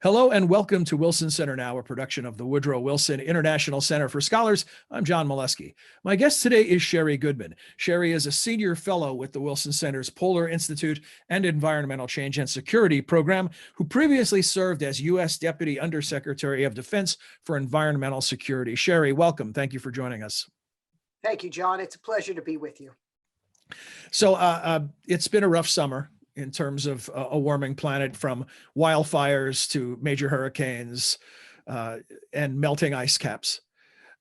Hello and welcome to Wilson Center Now, a production of the Woodrow Wilson International Center for Scholars. I'm John Molesky. My guest today is Sherri Goodman. Sherri is a senior fellow with the Wilson Center's Polar Institute and Environmental Change and Security Program, who previously served as U.S. Deputy Undersecretary of Defense for Environmental Security. Sherri, welcome. Thank you for joining us. Thank you, John. It's a pleasure to be with you. So it's been a rough summer in terms of a warming planet, from wildfires to major hurricanes and melting ice caps.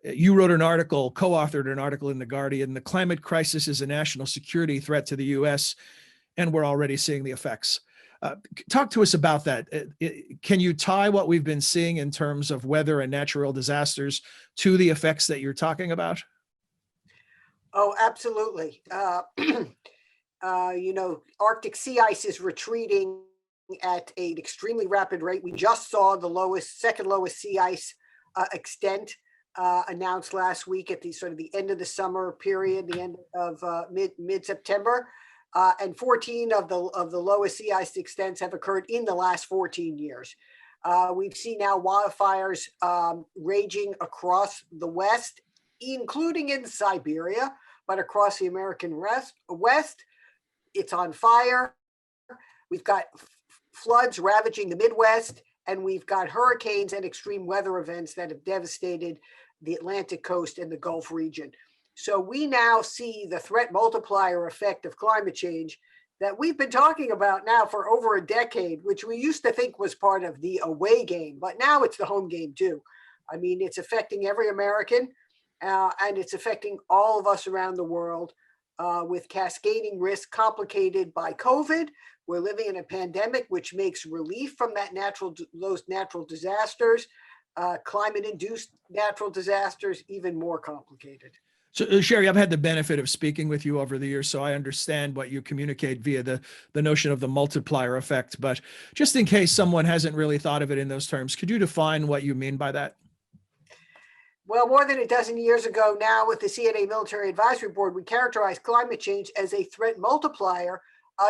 You wrote an article, co-authored an article in The Guardian, "The Climate Crisis is a National Security Threat to the U.S., and we're already seeing the effects." Talk to us about that. Can you tie what we've been seeing in terms of weather and natural disasters to the effects that you're talking about? Oh, absolutely. Arctic sea ice is retreating at an extremely rapid rate. We just saw the second lowest sea ice extent announced last week at the end of the summer period, the end of mid-September, and 14 of the lowest sea ice extents have occurred in the last 14 years. We've seen now wildfires raging across the West, including in Siberia, but across the American West. It's on fire. We've got floods ravaging the Midwest, and we've got hurricanes and extreme weather events that have devastated the Atlantic coast and the Gulf region. So we now see the threat multiplier effect of climate change that we've been talking about now for over a decade, which we used to think was part of the away game, but now it's the home game too. I mean, it's affecting every American, and it's affecting all of us around the world. With cascading risk complicated by COVID. We're living in a pandemic, which makes relief from those natural disasters, climate-induced natural disasters, even more complicated. So, Sherri, I've had the benefit of speaking with you over the years, so I understand what you communicate via the notion of the multiplier effect. But just in case someone hasn't really thought of it in those terms, could you define what you mean by that? Well, more than a dozen years ago now, with the CNA Military Advisory Board, we characterized climate change as a threat multiplier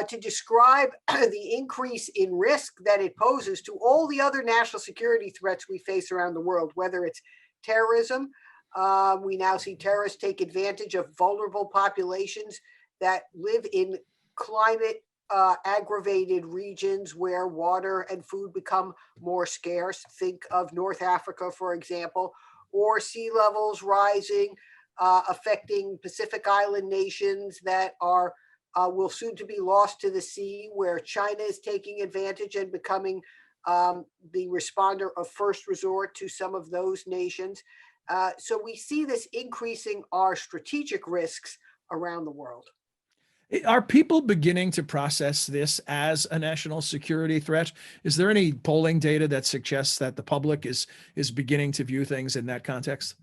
to describe the increase in risk that it poses to all the other national security threats we face around the world, whether it's terrorism. We now see terrorists take advantage of vulnerable populations that live in climate aggravated regions where water and food become more scarce. Think of North Africa, for example, or sea levels rising, affecting Pacific Island nations that will soon to be lost to the sea, where China is taking advantage and becoming the responder of first resort to some of those nations. So we see this increasing our strategic risks around the world. Are people beginning to process this as a national security threat? Is there any polling data that suggests that the public is beginning to view things in that context?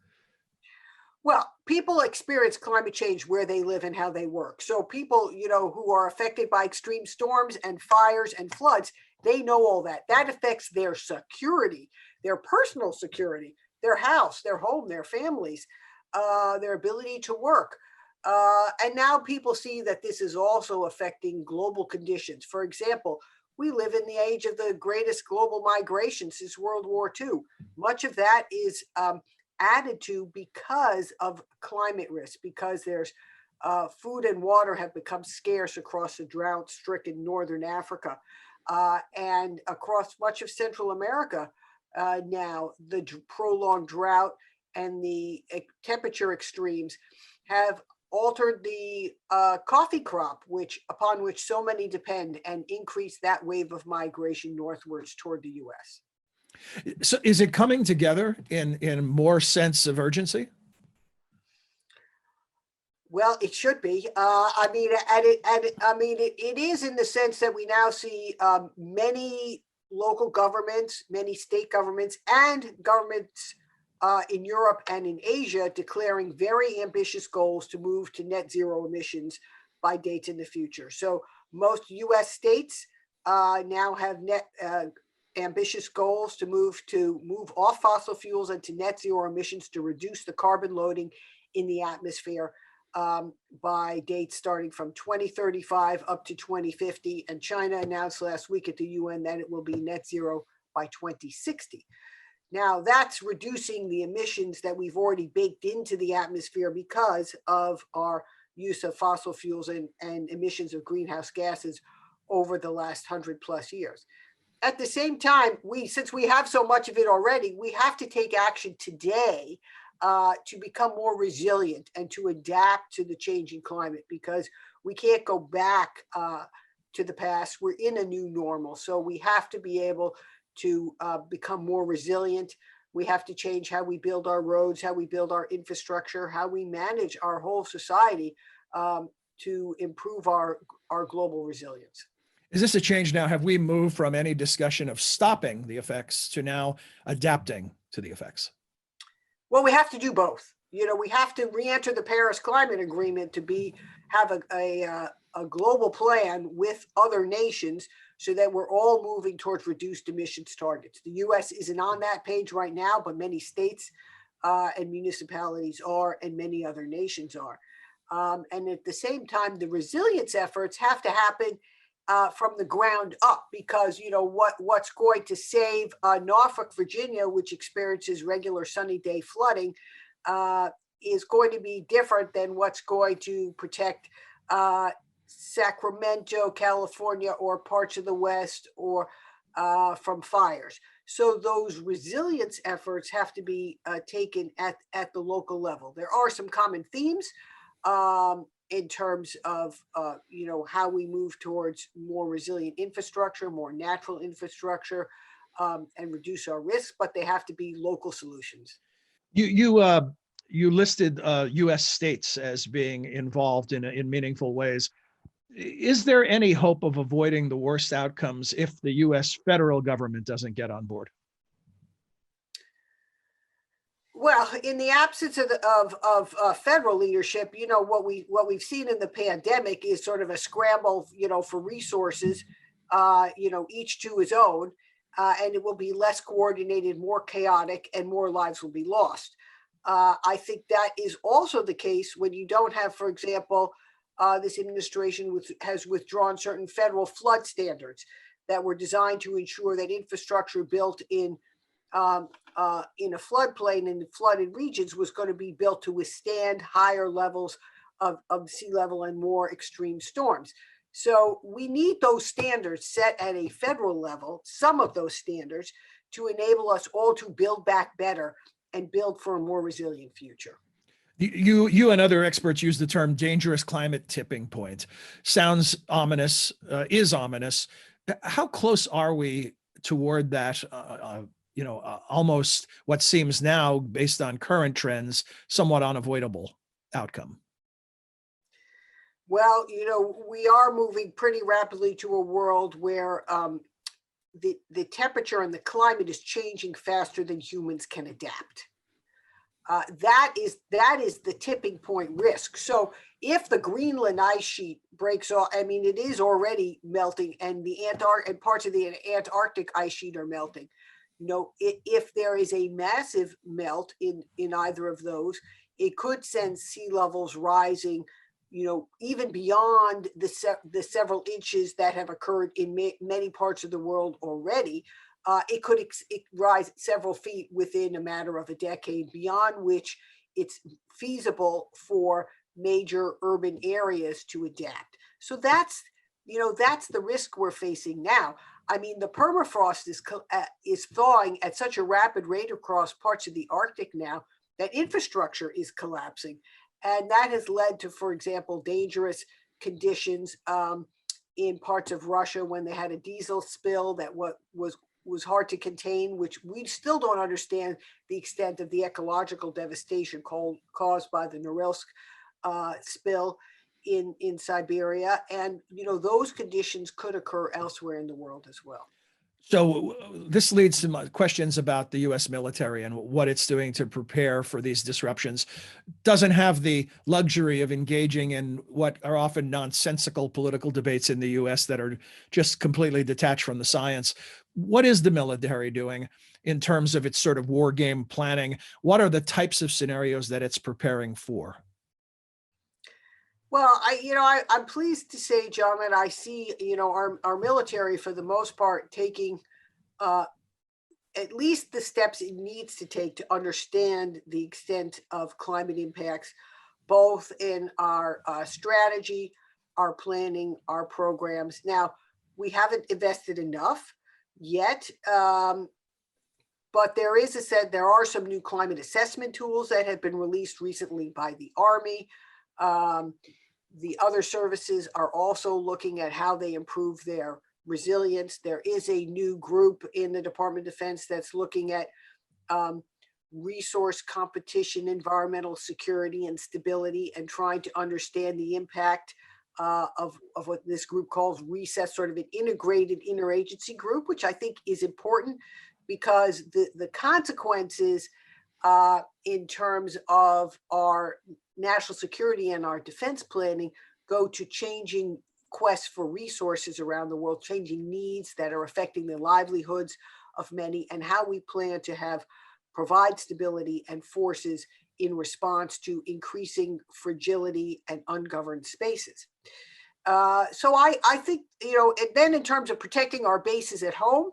Well, people experience climate change where they live and how they work. So people, who are affected by extreme storms and fires and floods, they know all that. That affects their security, their personal security, their house, their home, their families, their ability to work. And now people see that this is also affecting global conditions. For example, we live in the age of the greatest global migration since World War II. Much of that is added to because of climate risk, because there's food and water have become scarce across the drought-stricken northern Africa and across much of Central America. Now, the prolonged drought and the temperature extremes have altered the coffee crop, upon which so many depend, and increased that wave of migration northwards toward the U.S. So is it coming together in more sense of urgency? Well, it should be. It is in the sense that we now see many local governments, many state governments, and governments in Europe and in Asia declaring very ambitious goals to move to net zero emissions by dates in the future. So most US states now have ambitious goals to move off fossil fuels and to net zero emissions to reduce the carbon loading in the atmosphere by dates starting from 2035 up to 2050. And China announced last week at the UN that it will be net zero by 2060. Now, that's reducing the emissions that we've already baked into the atmosphere because of our use of fossil fuels and emissions of greenhouse gases over the last 100+ years. At the same time, since we have so much of it already, we have to take action today to become more resilient and to adapt to the changing climate, because we can't go back to the past. We're in a new normal. So we have to be able to become more resilient. We have to change how we build our roads, how we build our infrastructure, how we manage our whole society to improve our global resilience. Is this a change now? Have we moved from any discussion of stopping the effects to now adapting to the effects? Well, we have to do both. We have to re-enter the Paris Climate Agreement to have a global plan with other nations so that we're all moving towards reduced emissions targets. The US isn't on that page right now, but many states and municipalities are, and many other nations are. And at the same time, the resilience efforts have to happen from the ground up, because what's going to save Norfolk, Virginia, which experiences regular sunny day flooding, is going to be different than what's going to protect Sacramento, California, or parts of the West, or from fires. So those resilience efforts have to be taken at the local level. There are some common themes in terms of how we move towards more resilient infrastructure, more natural infrastructure, and reduce our risks, but they have to be local solutions. You listed U.S. states as being involved in meaningful ways. Is there any hope of avoiding the worst outcomes if the U.S. federal government doesn't get on board? Well, in the absence of federal leadership, what we've seen in the pandemic is sort of a scramble, for resources, each to his own, and it will be less coordinated, more chaotic, and more lives will be lost. I think that is also the case when you don't have, for example, this administration has withdrawn certain federal flood standards that were designed to ensure that infrastructure built in a floodplain in flooded regions was going to be built to withstand higher levels of sea level and more extreme storms. So we need those standards set at a federal level, some of those standards, to enable us all to build back better and build for a more resilient future. You and other experts use the term dangerous climate tipping point. Sounds ominous, is ominous. How close are we toward that, almost what seems now, based on current trends, somewhat unavoidable outcome? Well, we are moving pretty rapidly to a world where the temperature and the climate is changing faster than humans can adapt. That is the tipping point risk. So if the Greenland ice sheet breaks off, I mean, it is already melting, and and parts of the Antarctic ice sheet are melting. If there is a massive melt in either of those, it could send sea levels rising, even beyond the several inches that have occurred in many parts of the world already. It could rise several feet within a matter of a decade, beyond which it's feasible for major urban areas to adapt. So that's the risk we're facing now. I mean, the permafrost is thawing at such a rapid rate across parts of the Arctic now that infrastructure is collapsing. And that has led to, for example, dangerous conditions in parts of Russia when they had a diesel spill that was hard to contain, which we still don't understand the extent of the ecological devastation caused by the Norilsk spill in Siberia. And, those conditions could occur elsewhere in the world as well. So this leads to my questions about the U.S. military and what it's doing to prepare for these disruptions. Doesn't have the luxury of engaging in what are often nonsensical political debates in the U.S. that are just completely detached from the science. What is the military doing in terms of its sort of war game planning? What are the types of scenarios that it's preparing for? Well, I'm pleased to say, John, that I see, our military, for the most part, taking at least the steps it needs to take to understand the extent of climate impacts, both in our strategy, our planning, our programs. Now, we haven't invested enough yet, but there are some new climate assessment tools that have been released recently by the Army. The other services are also looking at how they improve their resilience. There is a new group in the Department of Defense that's looking at resource competition, environmental security and stability, and trying to understand the impact of what this group calls RECESS, sort of an integrated interagency group, which I think is important because the consequences in terms of our national security and our defense planning go to changing quests for resources around the world, changing needs that are affecting the livelihoods of many, and how we plan to provide stability and forces in response to increasing fragility and ungoverned spaces. So I think, and then in terms of protecting our bases at home,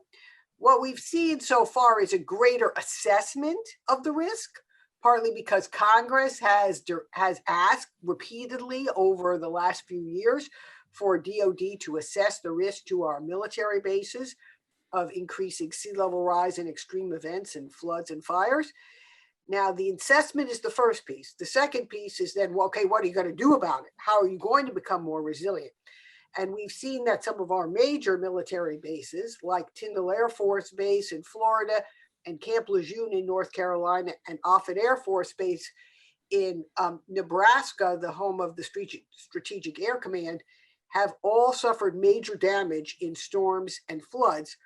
what we've seen so far is a greater assessment of the risk, partly because Congress has asked repeatedly over the last few years for DoD to assess the risk to our military bases of increasing sea level rise and extreme events and floods and fires. Now, the assessment is the first piece. The second piece is then, well, okay, what are you going to do about it? How are you going to become more resilient? And we've seen that some of our major military bases, like Tyndall Air Force Base in Florida and Camp Lejeune in North Carolina and Offutt Air Force Base in Nebraska, the home of the Strategic Air Command, have all suffered major damage in storms and floods,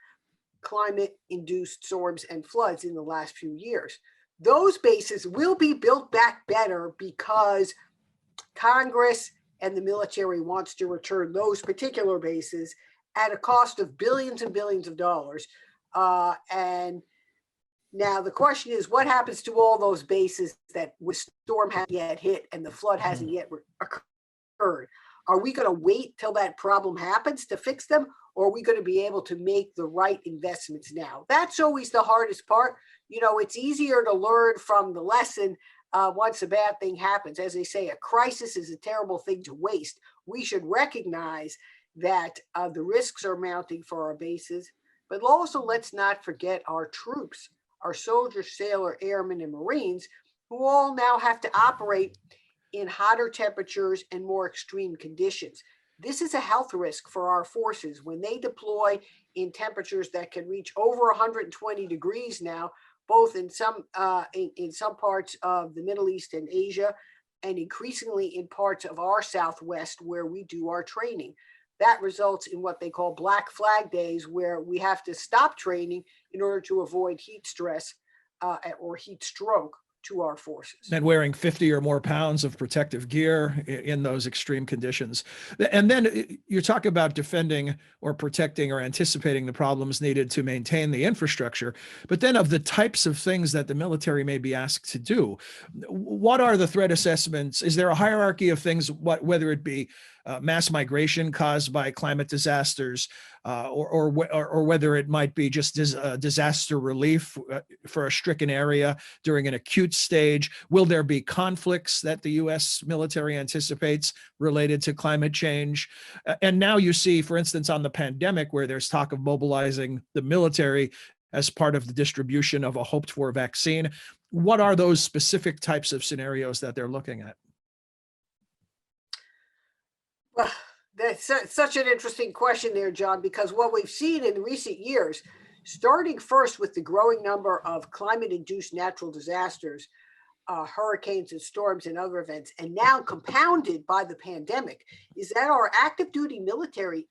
climate-induced storms and floods in the last few years. Those bases will be built back better because Congress and the military wants to return those particular bases at a cost of billions and billions of dollars. And now the question is, what happens to all those bases that the storm hasn't yet hit and the flood hasn't yet occurred? Are we going to wait till that problem happens to fix them? Or are we going to be able to make the right investments now? That's always the hardest part. It's easier to learn from the lesson once a bad thing happens. As they say, a crisis is a terrible thing to waste. We should recognize that the risks are mounting for our bases, but also let's not forget our troops, our soldiers, sailor, airmen, and Marines, who all now have to operate in hotter temperatures and more extreme conditions. This is a health risk for our forces when they deploy in temperatures that can reach over 120 degrees now, both in some parts of the Middle East and Asia, and increasingly in parts of our Southwest where we do our training. That results in what they call black flag days, where we have to stop training in order to avoid heat stress or heat stroke to our forces. And wearing 50 or more pounds of protective gear in those extreme conditions. And then you talk about defending or protecting or anticipating the problems needed to maintain the infrastructure. But then of the types of things that the military may be asked to do, what are the threat assessments? Is there a hierarchy of things, whether it be mass migration caused by climate disasters, or whether it might be just disaster relief for a stricken area during an acute stage? Will there be conflicts that the U.S. military anticipates related to climate change? And now you see, for instance, on the pandemic, where there's talk of mobilizing the military as part of the distribution of a hoped-for vaccine. What are those specific types of scenarios that they're looking at? Well, that's such an interesting question there, John, because what we've seen in recent years, starting first with the growing number of climate-induced natural disasters, hurricanes and storms and other events, and now compounded by the pandemic, is that our active duty military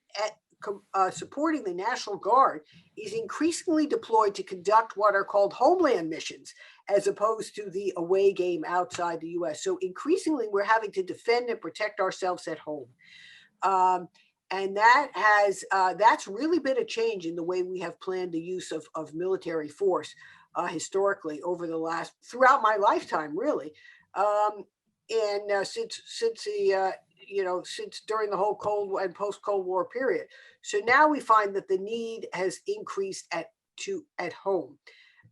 supporting the National Guard is increasingly deployed to conduct what are called homeland missions, as opposed to the away game outside the US. So increasingly, we're having to defend and protect ourselves at home. And that's really been a change in the way we have planned the use of military force historically throughout my lifetime, really. Since during the whole Cold and post-Cold War period. So now we find that the need has increased at at home.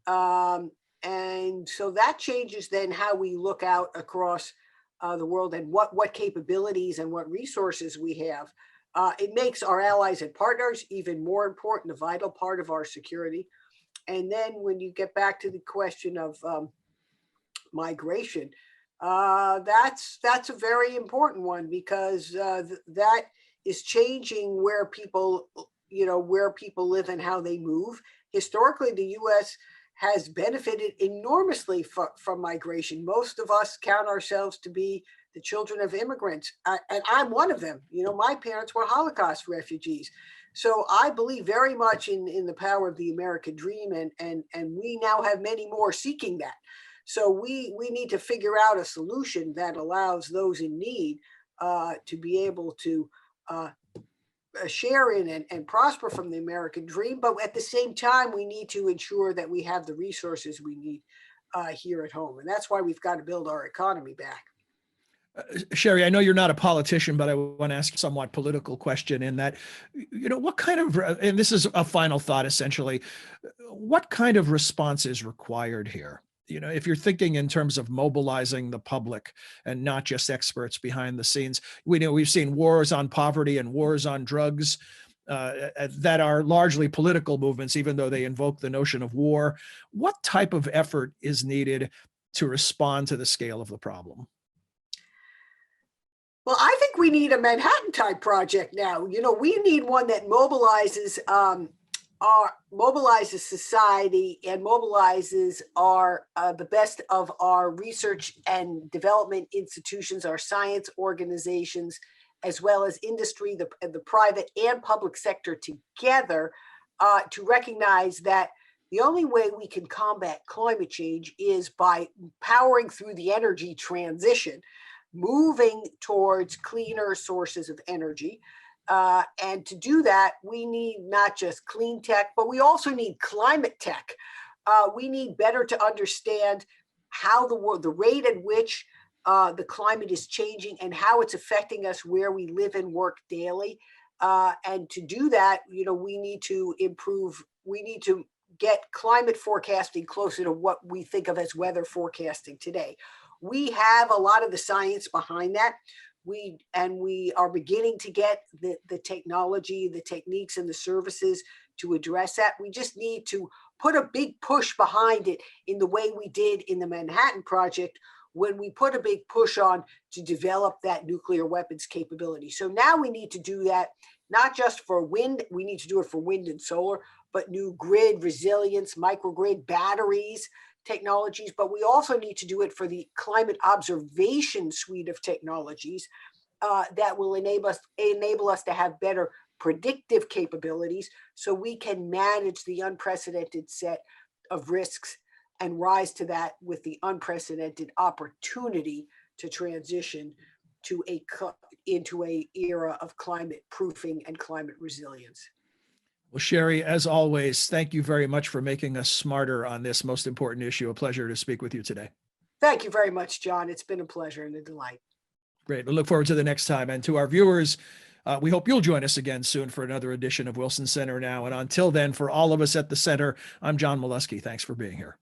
And so that changes then how we look out across the world and what capabilities and what resources we have. It makes our allies and partners even more important, a vital part of our security. And then when you get back to the question of migration, that's a very important one, because that is changing where people, where people live and how they move. Historically, the U.S. has benefited enormously from migration. Most of us count ourselves to be the children of immigrants, and I'm one of them. My parents were Holocaust refugees. So I believe very much in the power of the American dream, and we now have many more seeking that. So we need to figure out a solution that allows those in need to be able to share in and prosper from the American dream. But at the same time, we need to ensure that we have the resources we need here at home. And that's why we've got to build our economy back. Sherri, I know you're not a politician, but I want to ask a somewhat political question in that, what kind of, and this is a final thought, essentially, what kind of response is required here? If you're thinking in terms of mobilizing the public and not just experts behind the scenes, we've seen wars on poverty and wars on drugs that are largely political movements, even though they invoke the notion of war. What type of effort is needed to respond to the scale of the problem? Well, I think we need a Manhattan type project now. We need one that mobilizes mobilizes society and mobilizes the best of our research and development institutions, our science organizations, as well as industry, the private and public sector together, to recognize that the only way we can combat climate change is by powering through the energy transition, moving towards cleaner sources of energy. And to do that, we need not just clean tech, but we also need climate tech. We need better to understand how the rate at which the climate is changing and how it's affecting us where we live and work daily. And to do that, we need to get climate forecasting closer to what we think of as weather forecasting today. We have a lot of the science behind that. We are beginning to get the technology, the techniques, and the services to address that. We just need to put a big push behind it in the way we did in the Manhattan Project, when we put a big push on to develop that nuclear weapons capability. So now we need to do that, not just for wind, we need to do it for wind and solar, but new grid resilience, microgrid batteries, technologies, but we also need to do it for the climate observation suite of technologies that will enable us to have better predictive capabilities, so we can manage the unprecedented set of risks and rise to that with the unprecedented opportunity to transition into a era of climate proofing and climate resilience. Well, Sherri, as always, thank you very much for making us smarter on this most important issue. A pleasure to speak with you today. Thank you very much, John. It's been a pleasure and a delight. Great. We look forward to the next time. And to our viewers, we hope you'll join us again soon for another edition of Wilson Center Now. And until then, for all of us at the center, I'm John Milewski. Thanks for being here.